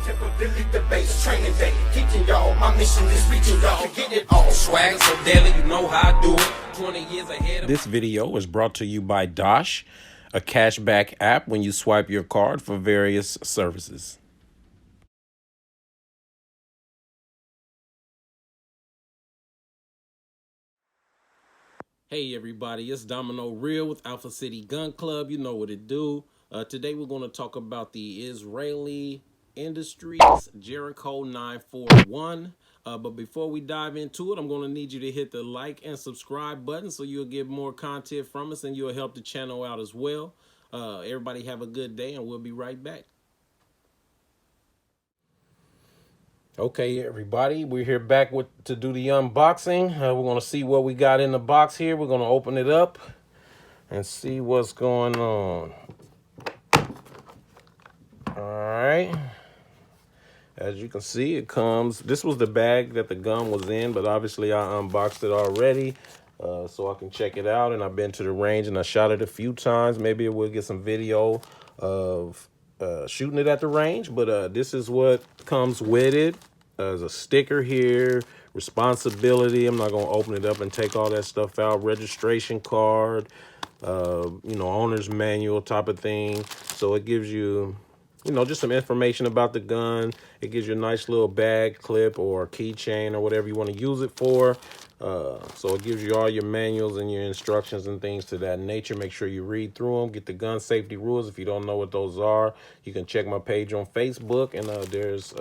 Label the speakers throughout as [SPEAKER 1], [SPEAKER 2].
[SPEAKER 1] tempo, delete the bass, training day. Teaching y'all, my mission is reaching y'all. To get it all swag, so daily, you know how I do it. 20 years ahead.
[SPEAKER 2] This video is brought to you by Dosh, a cashback app when you swipe your card for various services. Hey everybody, it's Domino Real with Alpha City Gun Club. You know what it do. Today we're going to talk about the Israeli Industries Jericho 941. But before we dive into it, I'm going to need you to hit the like and subscribe button so you'll get more content from us and you'll help the channel out as well. Everybody have a good day and we'll be right back. Okay, everybody, we're here back to do the unboxing. We're going to see what we got in the box here. We're going to open it up and see what's going on. All right. As you can see, it comes. This was the bag that the gun was in, but obviously I unboxed it already so I can check it out. And I've been to the range and I shot it a few times. Maybe we'll get some video of shooting it at the range, but this is what comes with it. There's a sticker here, responsibility. I'm not going to open it up and take all that stuff out. Registration card, owner's manual type of thing. So it gives you, just some information about the gun. It gives you a nice little bag clip or keychain or whatever you want to use it for. So it gives you all your manuals and your instructions and things to that nature. Make sure you read through them. Get the gun safety rules. If you don't know what those are, you can check my page on Facebook, and there's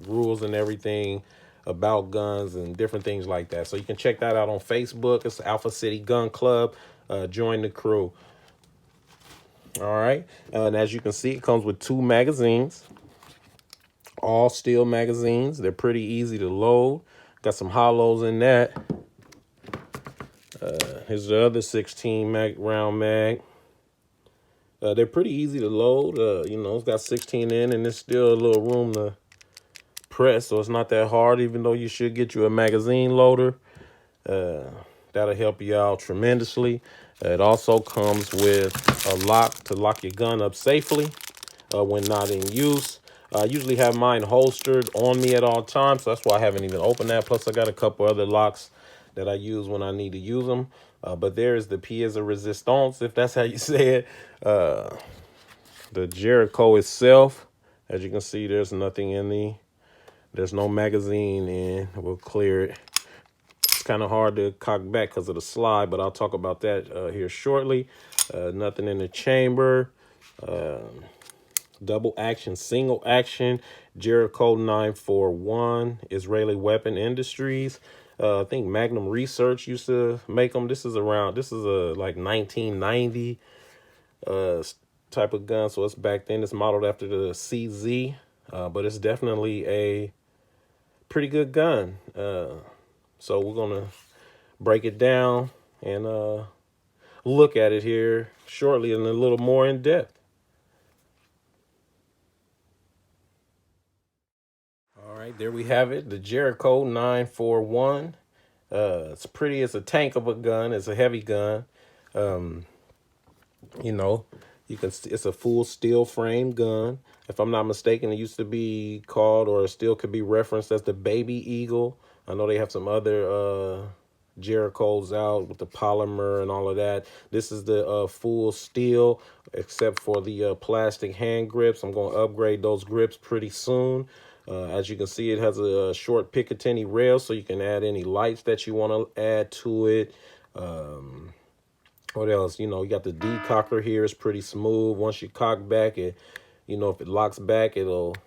[SPEAKER 2] rules and everything about guns and different things like that. So you can check that out on Facebook. It's Alpha City Gun Club. Join the crew. All right. And as you can see, it comes with 2 magazines. All steel magazines. They're pretty easy to load. Got some hollows in that. Here's the other 16 round mag. They're pretty easy to load. It's got 16 in, and there's still a little room to press, so it's not that hard, even though you should get you a magazine loader. That'll help you out tremendously. It also comes with a lock to lock your gun up safely when not in use. I usually have mine holstered on me at all times, so that's why I haven't even opened that. Plus, I got a couple other locks that I use when I need to use them. But there is the pièce de résistance, if that's how you say it. The Jericho itself, as you can see, there's nothing in there's no magazine in. We'll clear it. It's kind of hard to cock back because of the slide, but I'll talk about that here shortly. Nothing in the chamber. Double action, single action, Jericho 941, Israeli Weapon Industries. I think Magnum Research used to make them. This is a like 1990 type of gun. So it's back then. It's modeled after the CZ, but it's definitely a pretty good gun. So we're going to break it down and look at it here shortly and a little more in depth. All right, there we have it, the Jericho 941. It's pretty. It's a tank of a gun. It's a heavy gun. It's a full steel frame gun. If I'm not mistaken, it used to be called, or still could be referenced as, the Baby Eagle. I know they have some other Jerichos out with the polymer and all of that. This is the full steel, except for the plastic hand grips. I'm going to upgrade those grips pretty soon. As you can see, it has a short Picatinny rail, so you can add any lights that you want to add to it. What else? You got the Decocker here. It's pretty smooth. Once you cock back, if it locks back, it'll,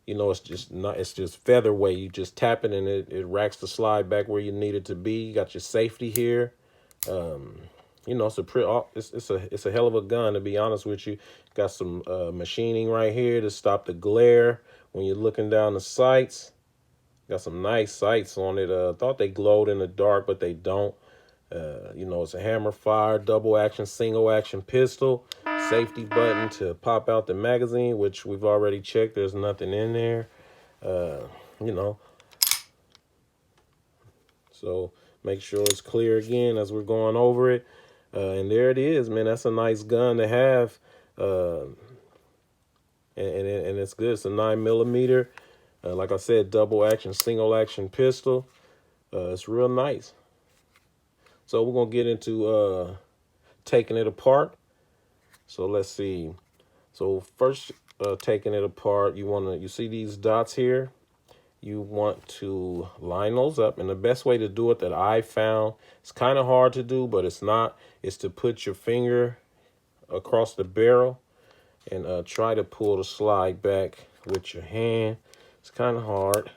[SPEAKER 2] it's just featherweight. You just tap it and it racks the slide back where you need it to be. You got your safety here. It's a hell of a gun, to be honest with you. Got some machining right here to stop the glare when you're looking down the sights. Got some nice sights on it. Thought they glowed in the dark, but they don't. It's a hammer fire, double action, single action pistol. Safety button to pop out the magazine, which we've already checked. There's nothing in there. So make sure it's clear again as we're going over it. And there it is, man. That's a nice gun to have. and it's good. It's a 9mm. Like I said, double action, single action pistol. It's real nice. So we're gonna get into taking it apart. So let's see. So first, taking it apart, you see these dots here. You want to line those up, and the best way to do it that I found, it's kind of hard to do, but it's not, is to put your finger across the barrel and try to pull the slide back with your hand. It's kind of hard,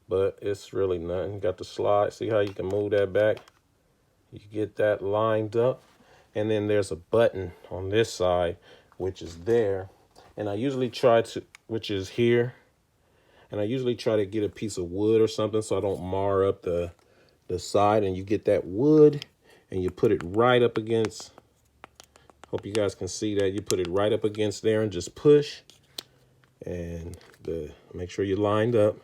[SPEAKER 2] but it's really nothing. You got the slide. See how you can move that back? You get that lined up, and then there's a button on this side, which is there, and I usually try to, which is here. And I usually try to get a piece of wood or something so I don't mar up the side. And you get that wood and you put it right up against, hope you guys can see that. You put it right up against there and just push. And make sure you're lined up.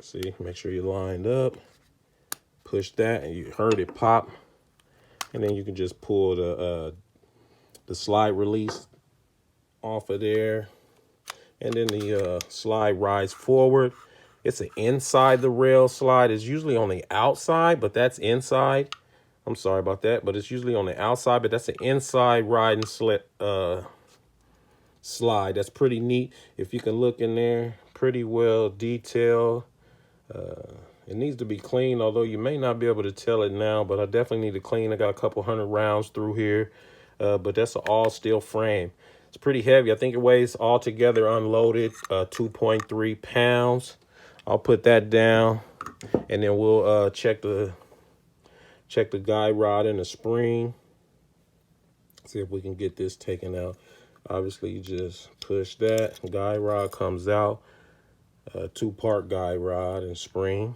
[SPEAKER 2] See, make sure you're lined up. Push that and you heard it pop. And then you can just pull the slide release off of there. And then the slide rides forward. It's an inside the rail slide. It's usually on the outside, but that's inside. I'm sorry about that, but it's usually on the outside, but that's an inside ride and slide. That's pretty neat. If you can look in there, pretty well detailed. It needs to be clean, although you may not be able to tell it now, but I definitely need to clean. I got a couple hundred rounds through here, but that's an all steel frame. It's pretty heavy. I think it weighs altogether unloaded 2.3 pounds. I'll put that down, and then we'll check the guide rod and the spring. See if we can get this taken out. Obviously, you just push that. Guide rod comes out. 2-part guide rod and spring.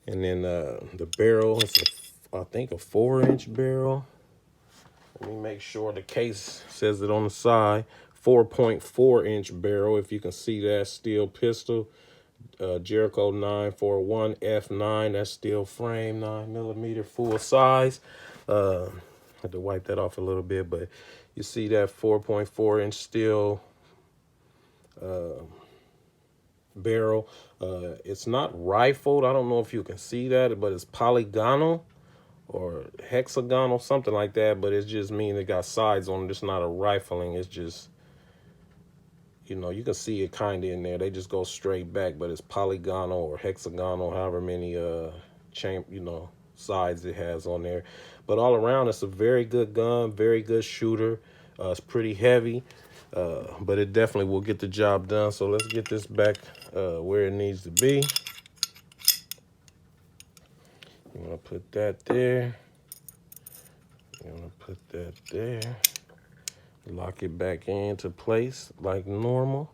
[SPEAKER 2] And then the barrel is, I think, a 4-inch barrel. Let me make sure the case says it on the side. 4.4-inch barrel, if you can see that. Steel pistol. Jericho 941 F9. That's steel frame, 9mm, full size. Had to wipe that off a little bit, but you see that 4.4-inch steel barrel. It's not rifled. I don't know if you can see that, but it's polygonal or hexagonal, something like that, but it's just mean it got sides on it. It's not a rifling. It's just, you know, you can see it kind of in there. They just go straight back, but it's polygonal or hexagonal, however many sides it has on there. But all around, it's a very good gun, very good shooter. It's pretty heavy, but it definitely will get the job done. So let's get this back where it needs to be. I'm gonna put that there. I'm gonna put that there. Lock it back into place like normal.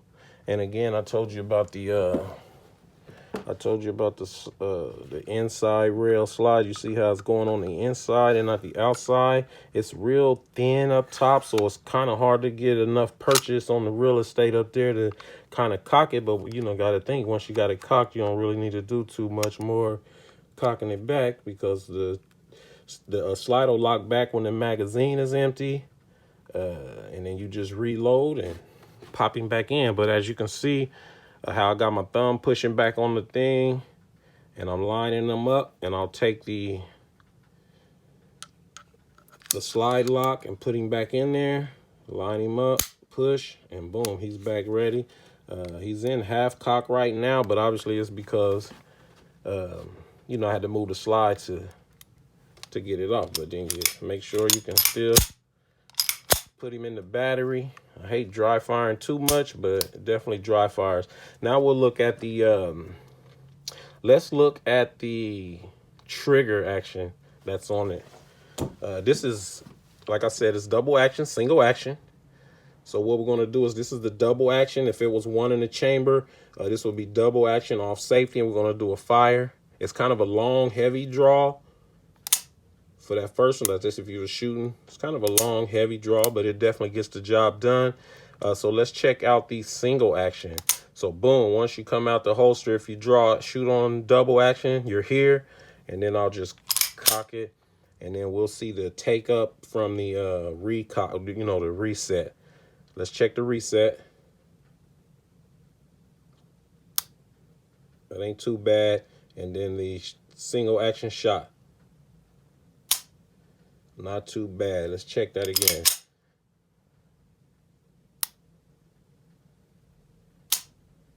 [SPEAKER 2] And again, I told you about the inside rail slide. You see how it's going on the inside and not the outside. It's real thin up top, so it's kind of hard to get enough purchase on the real estate up there to kind of cock it. But you know, got to think, once you got it cocked, you don't really need to do too much more cocking it back, because the slide will lock back when the magazine is empty, and then you just reload and pop him back in. But as you can see, how I got my thumb pushing back on the thing, and I'm lining them up, and I'll take the slide lock and put him back in there, line him up, push, and boom, he's back ready. He's in half cock right now, but obviously it's because you know, I had to move the slide to get it off. But then you make sure you can still put him in the battery. I hate dry firing too much, but it definitely dry fires. Now we'll look at the let's look at the trigger action that's on it. This is, like I said, it's double action, single action. So what we're going to do is, this is the double action. If it was one in the chamber, this would be double action off safety, and we're going to do a fire. It's kind of a long, heavy draw for that first one. That's just if you were shooting. It's kind of a long, heavy draw, but it definitely gets the job done. So let's check out the single action. So boom, once you come out the holster, if you shoot on double action, you're here, and then I'll just cock it, and then we'll see the take up from the recock, you know, the reset. Let's check the reset. That ain't too bad. And then the single action shot. Not too bad. Let's check that again.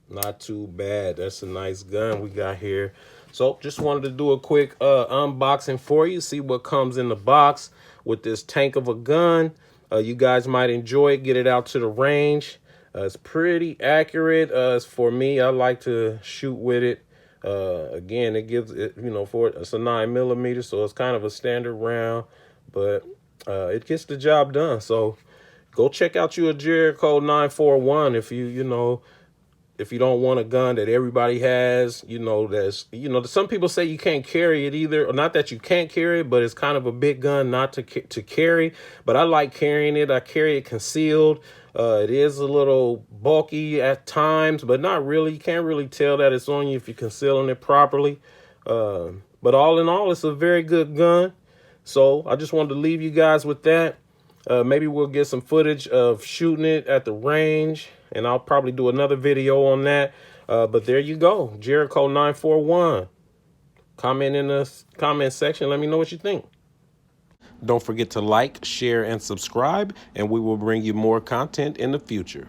[SPEAKER 2] Not too bad. That's a nice gun we got here. So just wanted to do a quick unboxing for you. See what comes in the box with this tank of a gun. You guys might enjoy it. Get it out to the range. It's pretty accurate. For me, I like to shoot with it. Again, it gives it, it's a 9mm, so it's kind of a standard round, but it gets the job done. So go check out your Jericho 941 if if you don't want a gun that everybody has. Some people say you can't carry it either, or not that you can't carry it, but it's kind of a big gun not to carry. But I like carrying it. I carry it concealed. It is a little bulky at times, but not really. You can't really tell that it's on you if you're concealing it properly. But all in all, it's a very good gun. So I just wanted to leave you guys with that. Maybe we'll get some footage of shooting it at the range, and I'll probably do another video on that. But there you go, Jericho 941. Comment in the comment section. Let me know what you think. Don't forget to like, share, and subscribe, and we will bring you more content in the future.